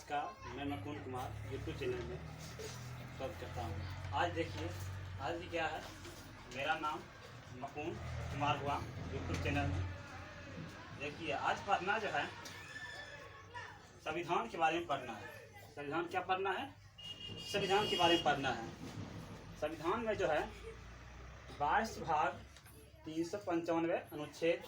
नमस्कार, मैं Nakul Kumar YouTube channel में स्वागत करता हूँ। आज देखिए, आज क्या है, मेरा नाम नकुल कुमार हुआ यूट्यूब चैनल में। देखिए, आज पढ़ना जो है संविधान के बारे में पढ़ना है। संविधान क्या पढ़ना है? संविधान के बारे में पढ़ना है। संविधान में जो है 22 भाग 395 अनुच्छेद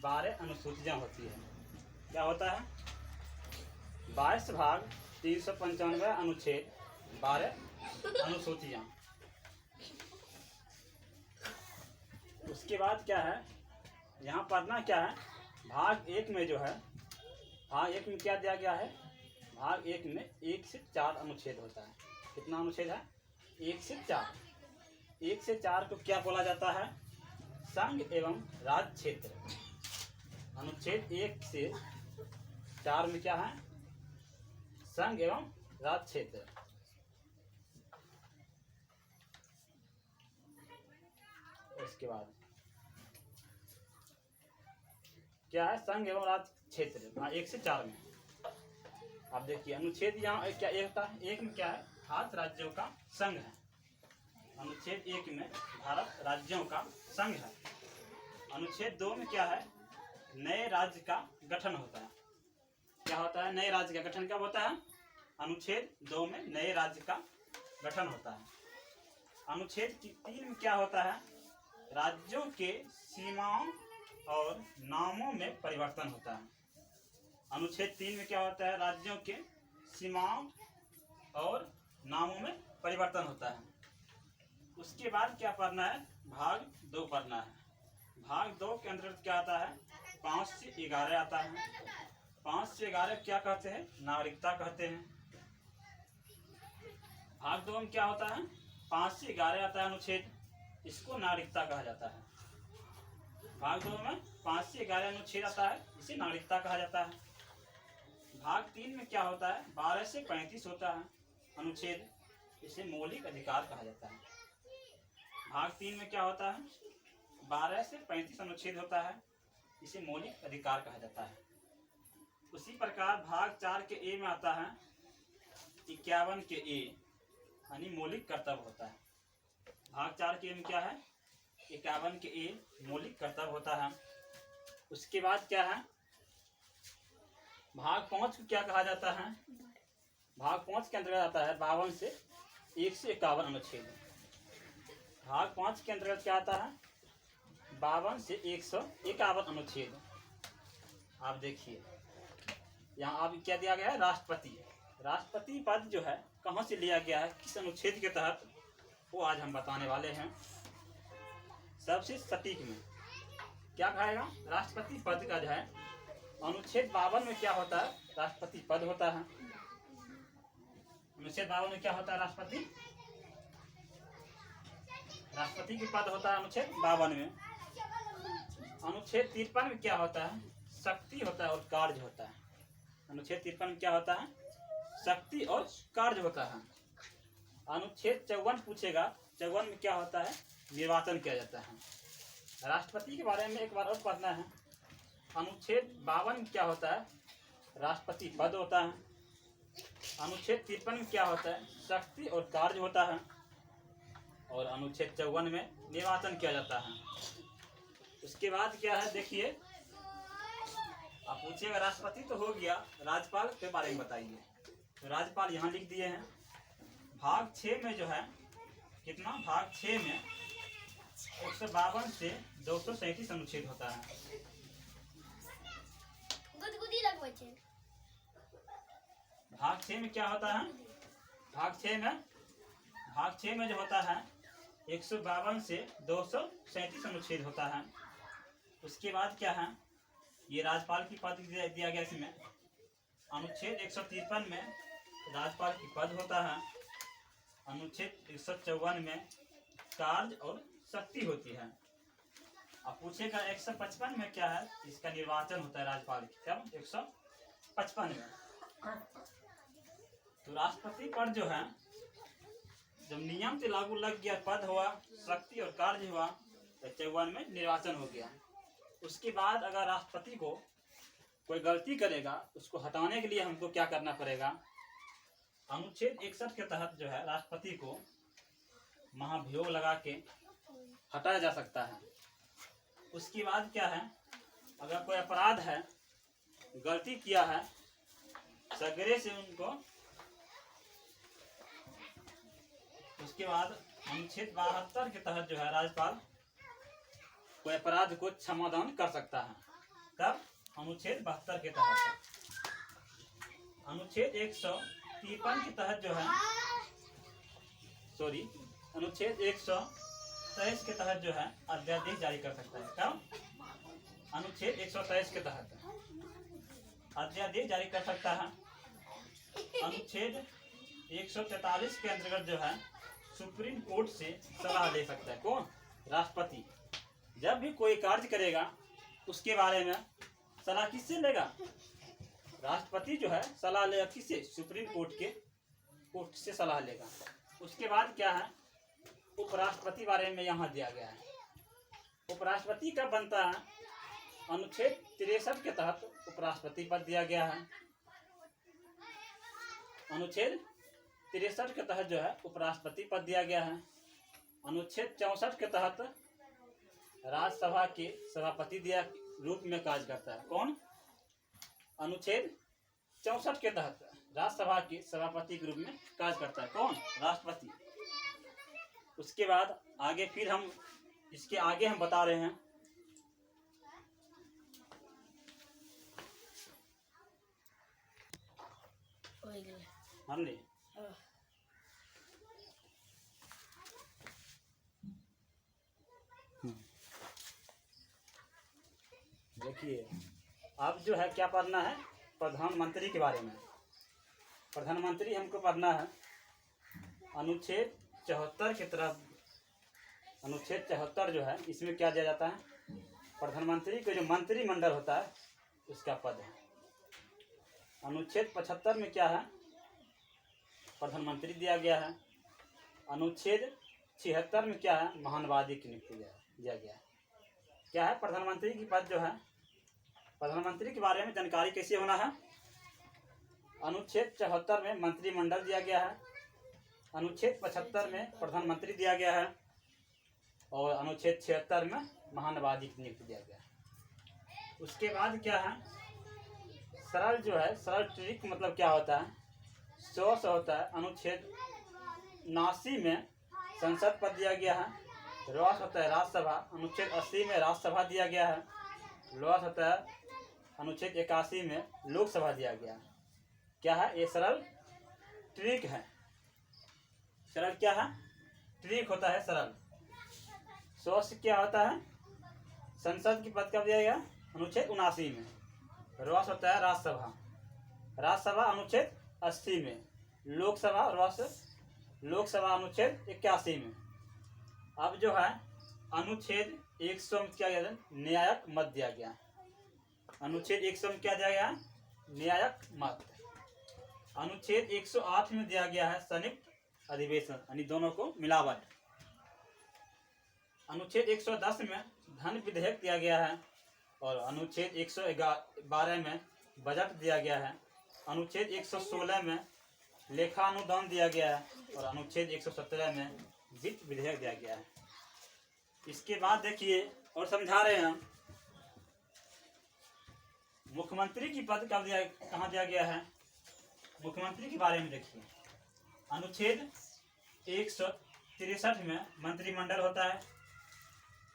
12 अनुसूचियाँ होती है। क्या होता है? 22 भाग 395 अनुच्छेद 12 अनुसूचियाँ। उसके बाद क्या है, यहाँ पढ़ना क्या है, भाग 1 में जो है, भाग 1 में क्या दिया गया है, भाग 1 में 1 से 4 अनुच्छेद होता है। कितना अनुच्छेद है? 1 से 4। 1 से 4 को क्या बोला जाता है? संघ एवं राज्य क्षेत्र। अनुच्छेद 1 से 4 में क्या है? संघ एवं राज्य क्षेत्र। इसके बाद क्या है? संघ एवं राज्य क्षेत्र 1 से 4 में। आप देखिए, अनुच्छेद यहाँ क्या एक होता है? 1 में क्या है? भारत राज्यों का संघ है। अनुच्छेद 1 में भारत राज्यों का संघ है। अनुच्छेद 2 में क्या है? नए राज्य का गठन होता है। क्या होता है? नए राज्य का गठन कब होता है? अनुच्छेद 2 में नए राज्य का गठन होता है। अनुच्छेद 3 में क्या होता है? राज्यों के सीमाओं और नामों में परिवर्तन होता है। अनुच्छेद 3 में क्या होता है? राज्यों के सीमाओं और नामों में परिवर्तन होता है। उसके बाद क्या पढ़ना है? भाग 2 पढ़ना है। भाग 2 के अंतर्गत क्या आता है? 5 से 11 आता है। 5 से 11 क्या कहते हैं? नागरिकता कहते हैं। भाग 2 में क्या होता है? 5 से 11 आता है अनुच्छेद, इसको नागरिकता कहा जाता है। भाग 2 में 5 से 11 अनुच्छेद आता है, इसे नागरिकता कहा जाता है। भाग 3 में क्या होता है? 12 से 35 होता है अनुच्छेद, इसे मौलिक अधिकार कहा जाता है। भाग 3 में क्या होता है? 12 से 35 अनुच्छेद होता है, इसे मौलिक अधिकार कहा जाता है। उसी प्रकार भाग 4 के ए में आता है 51 के ए, यानी मौलिक कर्तव्य होता है। भाग 4 के ए में क्या है? 51 के ए, मौलिक कर्तव्य होता है। उसके बाद क्या है? भाग 5 को क्या कहा जाता है? भाग 5 के अंतर्गत आता है 52 से 151 अनुच्छेद। भाग 5 के अंतर्गत क्या आता है? 52 से 151 अनुच्छेद। आप देखिए, यहाँ आप क्या दिया गया है? राष्ट्रपति। राष्ट्रपति पद जो है कहाँ से लिया गया है, किस अनुच्छेद के तहत, वो आज हम बताने वाले हैं। सबसे सटीक में क्या कहेगा? राष्ट्रपति पद का जो है अनुच्छेद 52 में क्या होता है? राष्ट्रपति पद होता है। अनुच्छेद 52 में क्या होता है? राष्ट्रपति की पद होता है अनुच्छेद 52 में। अनुच्छेद 53 में क्या होता है? शक्ति होता है और कार्य होता है। अनुच्छेद 53 में क्या होता है? शक्ति और कार्य होता है। अनुच्छेद 54 पूछेगा, 54 में क्या होता है? निर्वाचन किया जाता है। राष्ट्रपति के बारे में एक बार और पढ़ना है। अनुच्छेद 52 में क्या होता है? राष्ट्रपति पद होता है। अनुच्छेद 53 में क्या होता है? शक्ति और कार्य होता है। और अनुच्छेद 54 में निर्वाचन किया जाता है। उसके बाद क्या है? देखिए, आप पूछिएगा राष्ट्रपति तो हो गया, राज्यपाल के बारे में बताइए। तो राज्यपाल यहाँ लिख दिए हैं। भाग 6 में जो है कितना? भाग 6 में 152 से 237 अनुच्छेद होता है। भाग 6 में क्या होता है? भाग 6 में जो होता है 152 से 237 अनुच्छेद होता है। उसके बाद क्या है? ये राज्यपाल की पद दिया गया इसमें। अनुच्छेद 153 में राज्यपाल की पद होता है। अनुच्छेद 154 में कार्य और शक्ति होती है। अब पूछेगा 155 में क्या है? इसका निर्वाचन होता है राज्यपाल की। कब? 155 में। तो राष्ट्रपति पद जो है, जब नियम से लागू लग गया, पद हुआ, शक्ति और कार्य हुआ, तो 54 में निर्वाचन हो गया। उसके बाद अगर राष्ट्रपति को कोई गलती करेगा उसको हटाने के लिए हमको क्या करना पड़ेगा, अनुच्छेद 61 के तहत जो है राष्ट्रपति को महाभियोग लगा के हटाया जा सकता है। उसके बाद क्या है, अगर कोई अपराध है, गलती किया है, सगरे से उनको, उसके बाद अनुच्छेद 72 के तहत जो है राज्यपाल कोई अपराध को क्षमादान कर सकता है। तब अनुच्छेद 72 के तहत, अनुच्छेद 153 के तहत जो है, अनुच्छेद 123 के तहत जो है अध्यादेश जारी कर सकता है। कब? अनुच्छेद 123 के तहत अध्यादेश जारी कर सकता है। अनुच्छेद 143 के अंतर्गत जो है सुप्रीम कोर्ट से सलाह ले सकता है। कौन? राष्ट्रपति। जब भी कोई कार्य करेगा उसके बारे में सलाह किससे लेगा? राष्ट्रपति जो है सलाह लेगा किससे? सुप्रीम कोर्ट से सलाह लेगा। उसके बाद क्या है, उपराष्ट्रपति बारे में यहाँ दिया गया है। उपराष्ट्रपति का बनता है, अनुच्छेद 63 के तहत उपराष्ट्रपति पद दिया गया है। अनुच्छेद 63 के तहत जो है उपराष्ट्रपति पद दिया गया है। अनुच्छेद 64 के तहत राज्यसभा के सभापति दिया रूप में कार्य करता है। कौन? अनुच्छेद 64 के तहत राज्यसभा के सभापति के रूप में कार्य करता है। कौन? राष्ट्रपति। उसके बाद आगे फिर हम इसके आगे हम बता रहे हैं, हमने देखिए अब जो है क्या पढ़ना है, प्रधानमंत्री के बारे में। प्रधानमंत्री हमको पढ़ना है अनुच्छेद 74 की तरफ। अनुच्छेद 74 जो है इसमें क्या दिया जाता है, प्रधानमंत्री को जो मंत्रिमंडल होता है उसका पद है। अनुच्छेद 75 में क्या है, प्रधानमंत्री दिया गया है। अनुच्छेद 76 में क्या है, महानुभावी की नियुक्ति दिया गया है। क्या है, प्रधानमंत्री की पद जो है, प्रधानमंत्री के बारे में जानकारी कैसे होना है। अनुच्छेद 74 में मंत्रिमंडल दिया गया है, अनुच्छेद 75 में प्रधानमंत्री दिया गया है और अनुच्छेद 76 में महानुभावी की नियुक्ति दिया गया है। उसके बाद क्या है, सरल जो है, सरल ट्रिक मतलब क्या होता है, 100 से होता है। अनुच्छेद 79 में संसद पद दिया गया है। रोस होता है राज्यसभा। अनुच्छेद 80 में राज्यसभा दिया गया है। लोअर्स होता है अनुच्छेद 81 में लोकसभा दिया गया है। क्या है, ये सरल ट्रिक है। सरल क्या है, ट्रिक होता है सरल। 100 से क्या होता है, संसद की पद कब दिया गया, अनुच्छेद 79 में। रोस होता है राज्यसभा। राज्यसभा अनुच्छेद 80 में। लोकसभा लोकसभा अनुच्छेद 81 में। अब जो है अनुच्छेद 100 में क्या गया, न्यायिक मत दिया गया। अनुच्छेद 100 में क्या दिया गया, न्यायिक मत। अनुच्छेद 108 में दिया गया है संयुक्त अधिवेशन, यानी दोनों को मिलावट। अनुच्छेद 110 में धन विधेयक दिया गया है और अनुच्छेद 112 में बजट दिया गया है। अनुच्छेद 116 में लेखानुदान दिया गया है और अनुच्छेद 117 में वित्त विधेयक दिया गया है। इसके बाद देखिए और समझा रहे हैं हम, मुख्यमंत्री की पद कहाँ दिया गया है, मुख्यमंत्री के बारे में देखिए। अनुच्छेद 163 में मंत्रिमंडल होता है।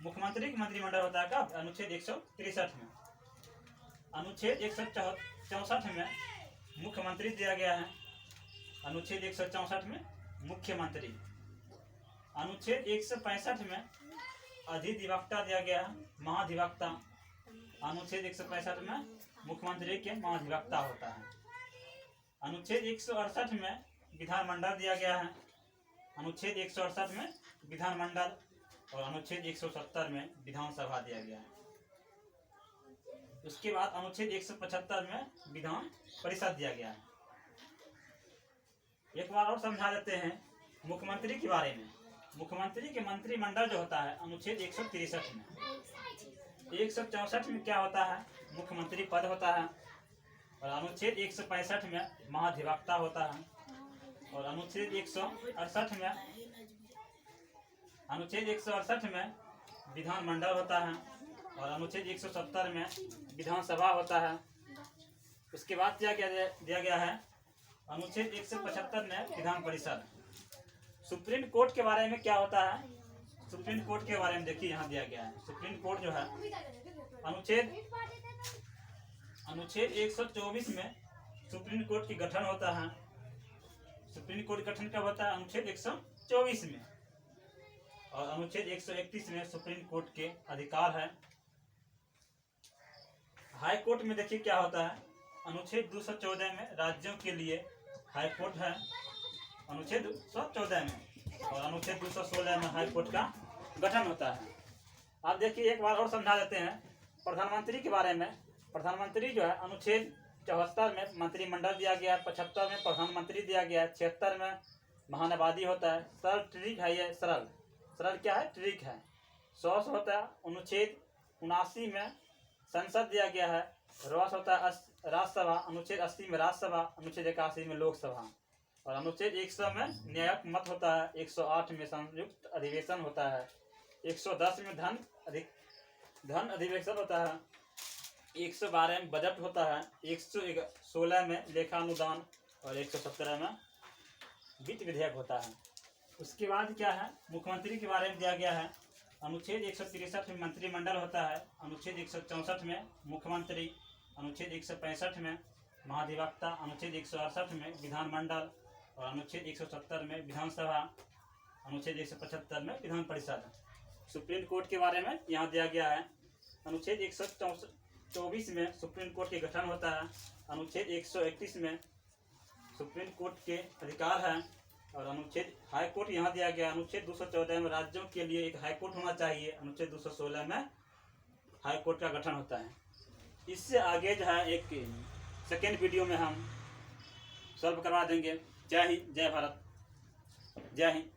मुख्यमंत्री का मंत्रिमंडल होता है कब, अनुच्छेद 163 में। अनुच्छेद 164 में मुख्यमंत्री दिया गया है। अनुच्छेद 164 में मुख्यमंत्री। अनुच्छेद 165 में अधिधिवक्ता दिया गया है, महाधिवक्ता। अनुच्छेद 165 में मुख्यमंत्री के महाधिवक्ता होता है। अनुच्छेद 168 में विधानमंडल दिया गया है। अनुच्छेद 168 में विधानमंडल और अनुच्छेद 170 में विधानसभा दिया गया है। उसके बाद अनुच्छेद 175 में विधान परिषद दिया गया है। एक बार और समझा देते हैं मुख्यमंत्री के बारे में। मुख्यमंत्री के मंत्रिमंडल जो होता है अनुच्छेद 163 में। 164 में क्या होता है? मुख्यमंत्री पद होता है। और अनुच्छेद 165 में महाधिवक्ता होता है। और अनुच्छेद 168 में विधानमंडल होता है। और अनुच्छेद 170 में विधानसभा होता है। उसके बाद क्या दिया गया है? अनुच्छेद 175 में विधान परिषद। सुप्रीम कोर्ट के बारे में क्या होता है? सुप्रीम कोर्ट के बारे में देखिए यहाँ दिया गया है। सुप्रीम कोर्ट जो है अनुच्छेद 124 में सुप्रीम कोर्ट की गठन होता है। सुप्रीम कोर्ट गठन कब होता है? अनुच्छेद 124 में। और अनुच्छेद 131 में सुप्रीम कोर्ट के अधिकार है। हाई कोर्ट में देखिए क्या होता है? अनुच्छेद 214 में राज्यों के लिए हाई कोर्ट है, अनुच्छेद 214 में। और अनुच्छेद 216 में हाई कोर्ट का गठन होता है। आप देखिए एक बार और समझा देते हैं प्रधानमंत्री के बारे में। प्रधानमंत्री जो है अनुच्छेद 74 में मंत्रिमंडल दिया गया है, 75 में प्रधानमंत्री दिया गया है, 76 में महानवादी होता है। सरल ट्रिक है ये, सरल क्या है? ट्रिक है। 100 होता है। अनुच्छेद 79 में संसद दिया गया है। रॉस होता है राज्यसभा, अनुच्छेद 80 में राज्यसभा, अनुच्छेद 81 में लोकसभा। और अनुच्छेद 100 में न्यायिक मत होता है, 108 में संयुक्त अधिवेशन होता है, 110 में धन अधिवेशन होता है, 112 में बजट होता है, 116 में लेखानुदान और 117 में वित्त विधेयक होता है। उसके बाद क्या है? मुख्यमंत्री के बारे में दिया गया है। अनुच्छेद 163 में मंत्रिमंडल होता है, अनुच्छेद 164 में मुख्यमंत्री, अनुच्छेद 165 में महाधिवक्ता, अनुच्छेद 168 में विधानमंडल और अनुच्छेद 170 में विधानसभा, अनुच्छेद 175 में विधान परिषद। सुप्रीम कोर्ट के बारे में यहाँ दिया गया है। अनुच्छेद 124 में सुप्रीम कोर्ट के गठन होता है, अनुच्छेद 131 में सुप्रीम कोर्ट के अधिकार है। और अनुच्छेद हाई कोर्ट यहाँ दिया गया। अनुच्छेद 214 में राज्यों के लिए एक हाई कोर्ट होना चाहिए, अनुच्छेद 216 में हाई कोर्ट का गठन होता है। इससे आगे जो है एक सेकेंड वीडियो में हम सॉल्व करवा देंगे। जय हिंद, जय भारत, जय हिंद।